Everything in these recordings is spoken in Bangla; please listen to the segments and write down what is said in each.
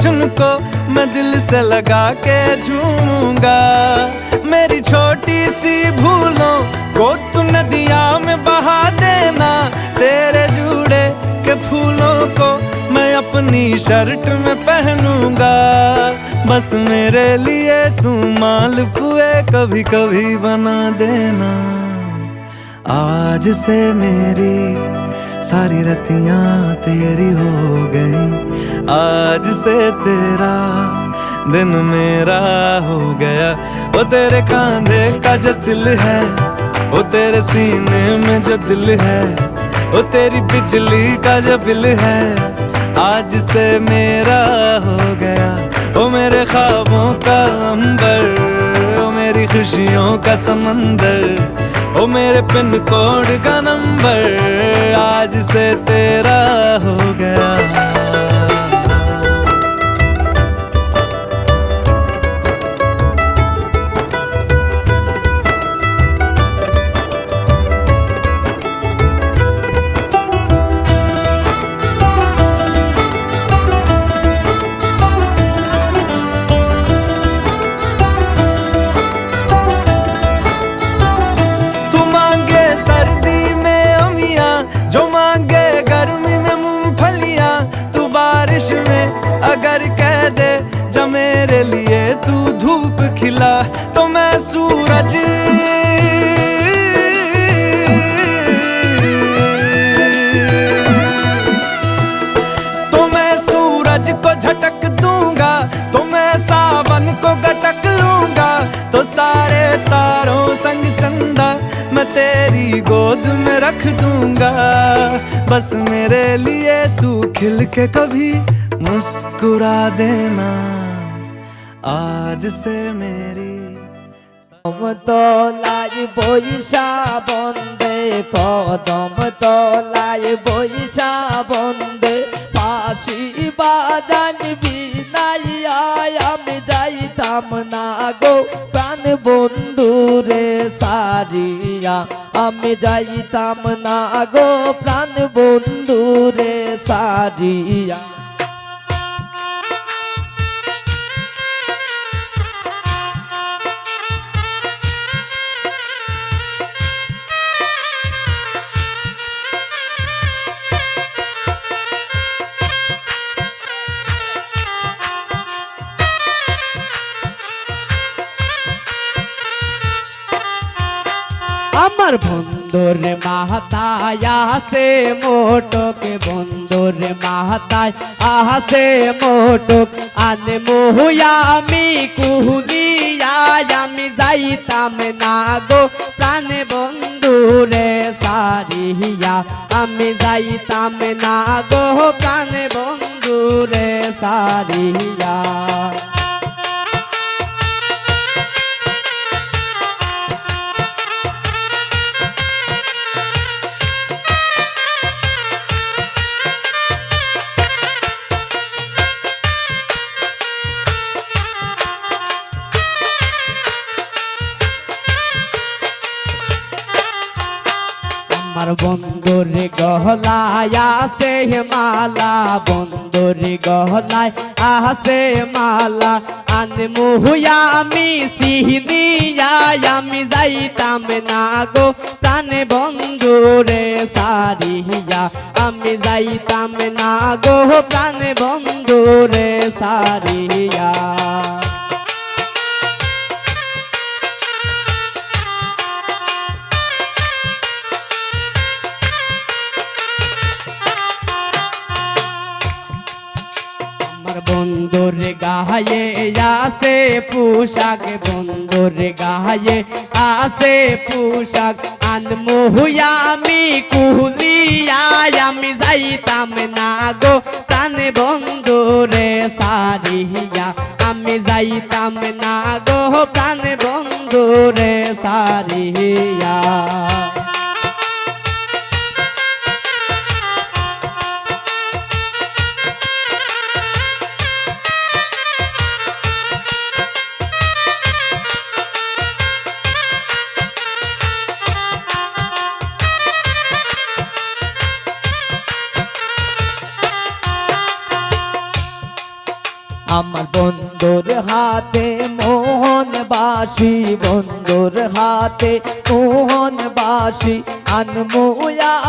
उनको मैं दिल से लगा के झूमूंगा। मेरी छोटी सी भूलों को तू नदिया में बहा देना। तेरे जुड़े के फूलों को मैं अपनी शर्ट में पहनूंगा। बस मेरे लिए तू मालपुए कभी कभी बना देना। आज से मेरी सारी रतियां तेरी हो गई। आज से तेरा दिन मेरा हो गया। वो तेरे कांधे का जो दिल है, वो तेरे सीने में जो दिल है, वो तेरी बिजली का जो बिल है, आज से मेरा हो गया। वो मेरे ख्वाबों का अंबर, वो मेरी खुशियों का समंदर, वो मेरे पिन कोड का नंबर, आज से तेरा हो गया। जो मांगे गर्मी में मूंगफलियां, तू बारिश में अगर कह दे जा मेरे लिए तू धूप खिला, तो मैं सूरज को झटक दूंगा, तो मैं सावन को गटक लूंगा, तो सारे तारों संग चंदा मैं तेरी गोद में रख दूंगा। बस मेरे लिए तू खिल के कभी मुस्कुरा देना। आज से मेरी तलाय बৈশা বন্দে, কদম তলায় বৈশা বন্দে, বাঁশি বাজানবি নাইয়া আমি যাইতাম না গো প্রাণ বন্ধু রে সারিয়া, আমি যাইতাম না গো প্রাণ বন্ধু রে সারিয়া। আমার বন্ধুর মাথায় আসে মোটক, বন্ধুর মাথায় আসে মোটক, আনে মহুয়া আমি কুহুলিয়া আমি যাইতাম না গো প্রাণ বন্ধুরে সারিয়া, আমি যাইতাম না গো প্রাণ বন্ধুরে সারিয়া। আমার বন্ধুর গহলায় আসে মালা, বন্ধুর গহলায় আসে মালা, আনে মহুয়া আমি সিহনিয়া আমি যাইতাম না গো প্রাণ বন্ধুরে সারিয়া, আমি যাইতাম না গো প্রাণ বন্ধুরে সারিয়া। বন্ধুর গায়ে আসে পোশাক, বন্ধুর গায়ে আসে পোশাক, আনমহুয়া আমি কুহুলিয়া আমি যাইতাম না গো প্রাণ বন্ধুরে সারিয়া, আমি যাইতাম না গো প্রাণ বন্ধুরে সারিয়া। আমার বন্ধুর হাতে মোহন বাসি, বন্ধুর হাতে মোহন বাসি আনমু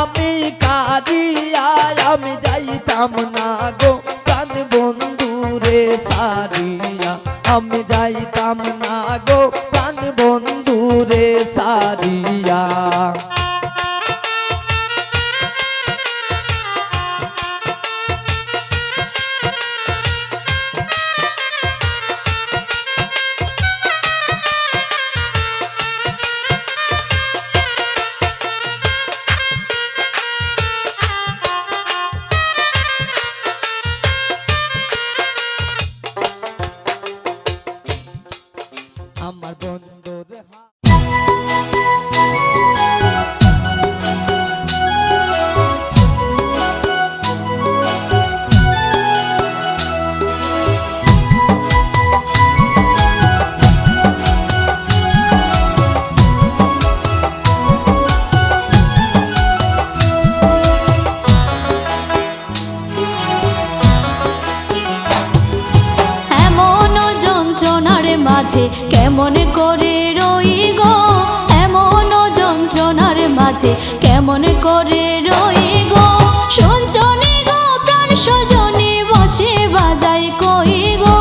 আমি কারিয়া। আমি যাইতাম না গো প্রাণ বন্ধুরে সারিয়া, আমি যাইতাম না গো প্রাণ বন্ধুরে সারিয়া। আমার বন্ধুর মাঝে কেমন করে রই গো, এমন যন্ত্রণার মাঝে কেমন করে রই গো। শুনছনি গো প্রাণ স্বজনী বসে বাজায় কই গো,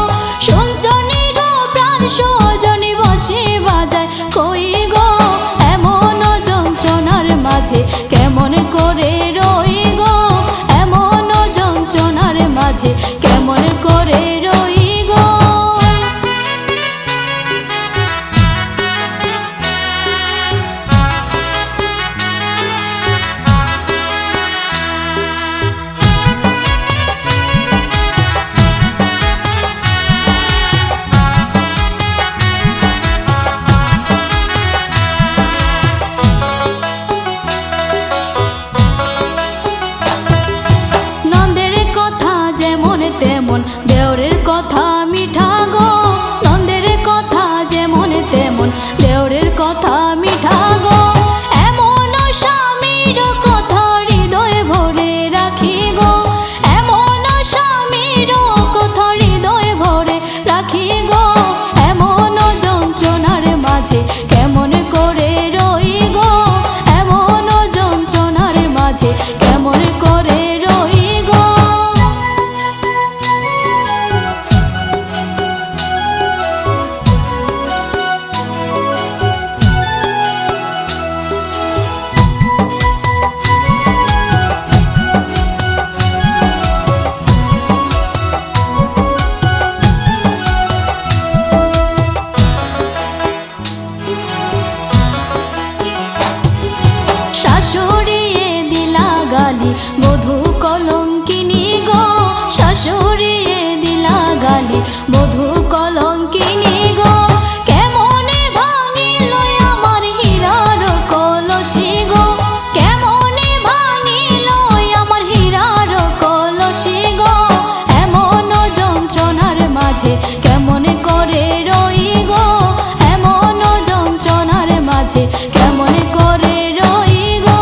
শুনছনি গো প্রাণ স্বজনী বসে বাজায় কই গো। এমন যন্ত্রণার মাঝে কেমন করে রই গো, এমন যন্ত্রণার মাঝে কেমন করে রই গো। তেমন দেওরের কথা মিঠা গো, নন্দের কথা যেমন তেমন দেওরের কথা মিঠা গো। এমন স্বামীর কথা হৃদয়ে ভরে রাখি গো, এমন স্বামীর কথা হৃদয়ে ভরে রাখি গো। এমন যন্ত্রণার মাঝে কেমন করে রই গো, এমন যন্ত্রণার মাঝে কেমন করে রই গো। শাশুড়িয়ে দিলা গালি বধূ কলঙ্কিনী গো, শাশুড়িয়ে দিলা গালি বধূ কলঙ্কিনী গো। কেমনে ভাঙিল আমার হীরার কলসি গো, কেমনে ভাঙিল আমার হীরার কলসি গো। এমন যন্ত্রণার মাঝে কেমন করে রই গো, এমন যন্ত্রণার মাঝে কেমন করে রই গো।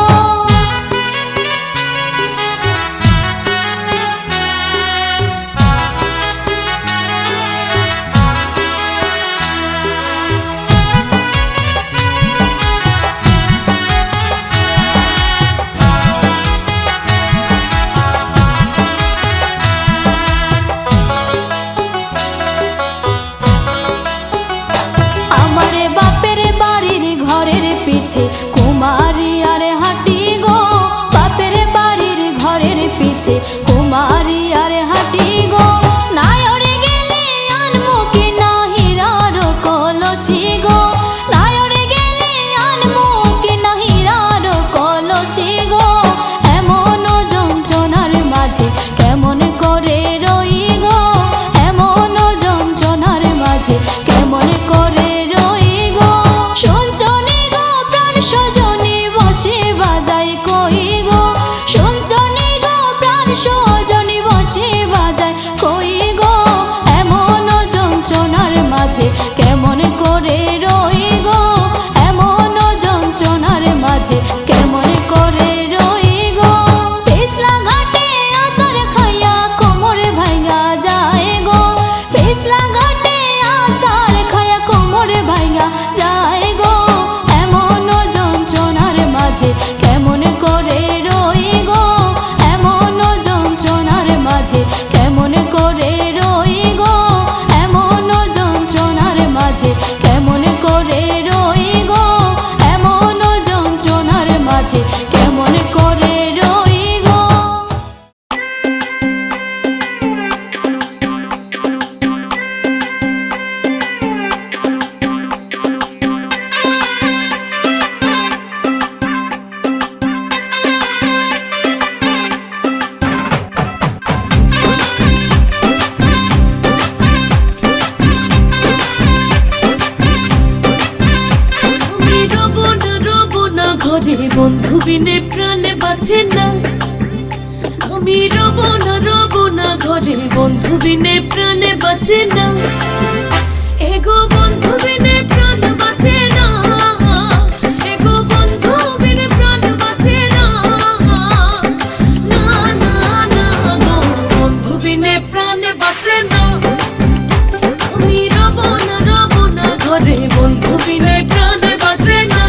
বন্ধু বিনে প্রাণে বাঁচে না। আমি রব না ঘরে, বন্ধু বিনে প্রাণে বাঁচে না। এগো বন্ধু বিনে প্রাণ বাঁচে না, এগো বন্ধু বিনে প্রাণ বাঁচে না। না না না গো, বন্ধু বিনে প্রাণে বাঁচে না। আমি রব না ঘরে, বন্ধু বিনে প্রাণে বাঁচে না।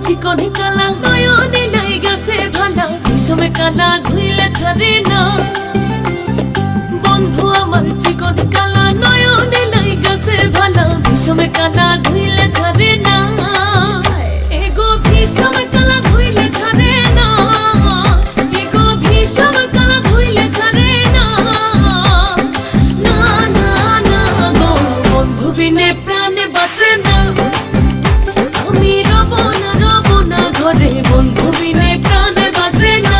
চিকনে কালা নয়নে লাই গেছে ভালা, বিষমে কালা ধুইলে ছাড়ে না। বন্ধু আমার চিকনে কালা নয়নে লাই গেছে ভালা, বিষমে কালা ধুইলে ছাড়ে না। এগো বিষমে কালা ধুইলে ছাড়ে না, এগো বিষমে কালা ধুইলে ছাড়ে না। না না না গো, বন্ধু বিনে প্রাণে বাঁচে না। আমি রব না ঘরে, বন্ধু বিনে প্রাণে বাঁচে না।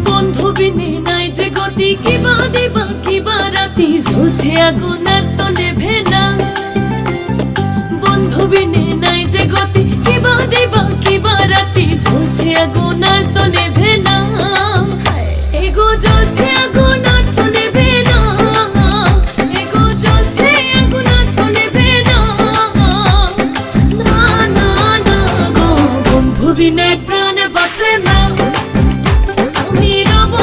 বন্ধু বিনে নাই যে গতি, কিবা দিবা কিবা রাতি, ঝুলছে আগুন আর তো নেভে না। বন্ধু বিনে নাই যে গতি, কিবা দিবা কিবা রাতি, ঝুলছে আগুন আর তো নেভে না। এগো জ্বলছে আগুন আর তো নেভে না, এগো জ্বলছে আগুন আর তো নেভে না। না না না গো, বন্ধু বিনে প্রাণে বাঁচে না। আমি রব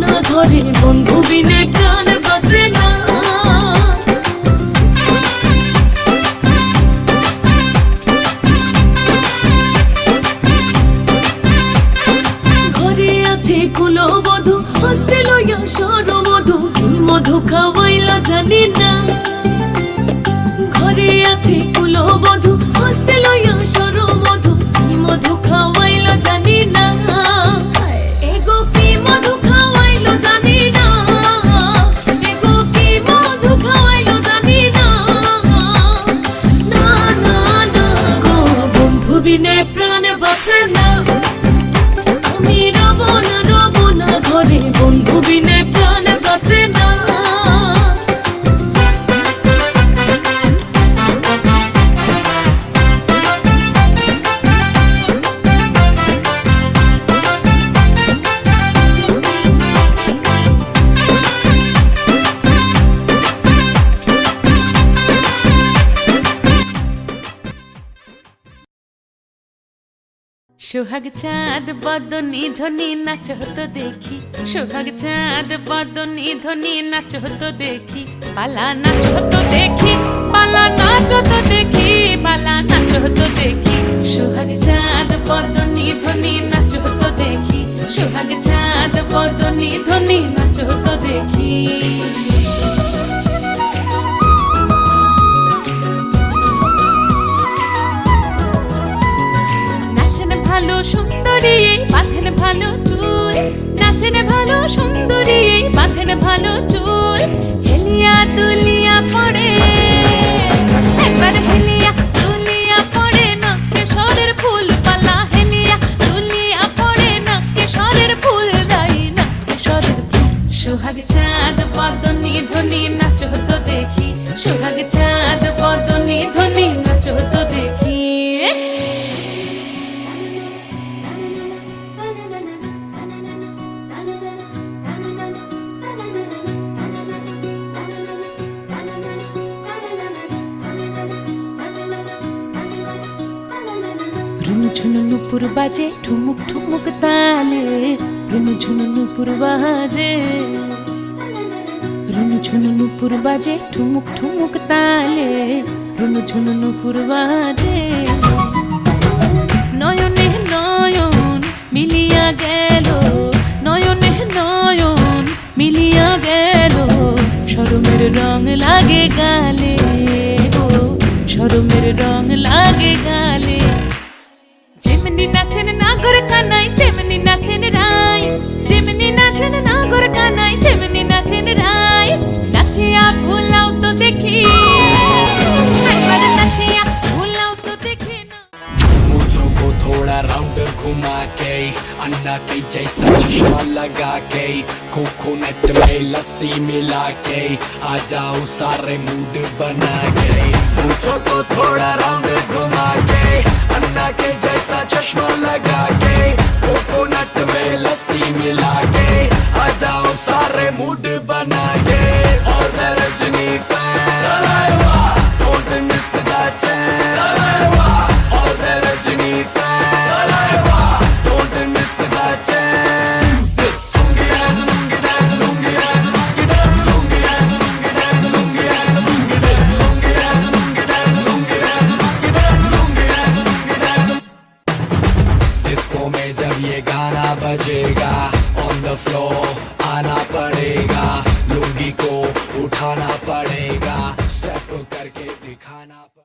না ঘরে, বন্ধু বিনে প্রাণে বাঁচে না। কুলবধূ হস্তে লইয়া সরমধু, কি মধু খাওয়াইলা জানি না। ঘরে আছে কুলবধূ হস্তে লইয়া সরমধু, কি মধু খাওয়াইলা জানি না। এগো কি মধু খাওয়াইলো জানি না, এগো কি মধু খাওয়াইলো জানি না। না না না গো, বন্ধু বিনে প্রাণে বাঁচে না। আমি রব না ঘরে, বন্ধু বিনে প্রাণে বাঁচে না। সোহাগ চাঁদ বদনি ধ্বনি নাচ হতো দেখি, সোহাগ চাঁদ বদনি ধ্বনি নাচ হতো দেখি। পালা নাচ হতো দেখি, পালা নাচ হতো দেখি, পালা নাচ হতো দেখি। সোহাগ চাঁদ বদনি ধ্বনি নাচ হতো দেখি, সোহাগ চাঁদ বদনি ধ্বনি নাচ হতো দেখি। ভালো সুন্দরী বাঁধেন ভালো চুল, নাচেন ভালো সুন্দরী বাঁধেন ভালো চুল। হেলিয়া দুলিয়া পড়ে, একবার হেলিয়া দুলিয়া পড়ে, নকে সরের ফুল পালা। হেলিয়া দুলিয়া পড়ে, নকে সরের ফুল দাই, নকে সরের ফুল। সোহাগ চাঁদ বদনি ধ্বনি নাচ হতো দেখি, সোহাগ চাঁদ বদনি ধ্বনি নাচ হতো দেখি। ঝুনু নুপুর বাজে ঠুমুক ঠুমুক তালে, রুনু ঝুনু নুপুর বাজে, রুনু ঝুনু নুপুর বাজে ঠুমুক ঠুমুক তালে, রুনু ঝুনু নুপুর বাজে। নয়নে নয়ন মিলিয়া গেল, নয়নে নয়ন মিলিয়া গেল, লাগে গালে, ও শরমের রং লাগে গালে। যেমনি নাচেন নাগর কানাই তেমনি নাচেন রাই, যেমনি নাচেন নাগর কানাই তেমনি নাচেন রাই। নাচিয়া ভুলাও তো দেখি, একবার নাচিয়া ভুলাও তো দেখি না। मुझों को थोड़ा राउंड घुमा के अन्ना के जैसा चश्मा लगा के कोकोनट में लस्सी मिला के आ जाओ सारे मूड बना के। मुझों को थोड़ा राउंड घुमा के अन्ना के जैसा चश्मा लगा के कोकोनट में लस्सी मिला के आ जाओ सारे मूड बना के। और the Rajni fan, don't miss that chance। All the Rajini fans, don't miss that chance। Lungi dance, lungi dance, lungi dance, lungi dance, lungi dance, lungi dance, lungi dance, lungi dance, lungi dance, lungi dance, lungi dance, lungi dance, lungi dance, lungi dance। Disco में जब ये गाना बजेगा on the floor आना पड़ेगा, लुंगी को उठाना पड़ेगा।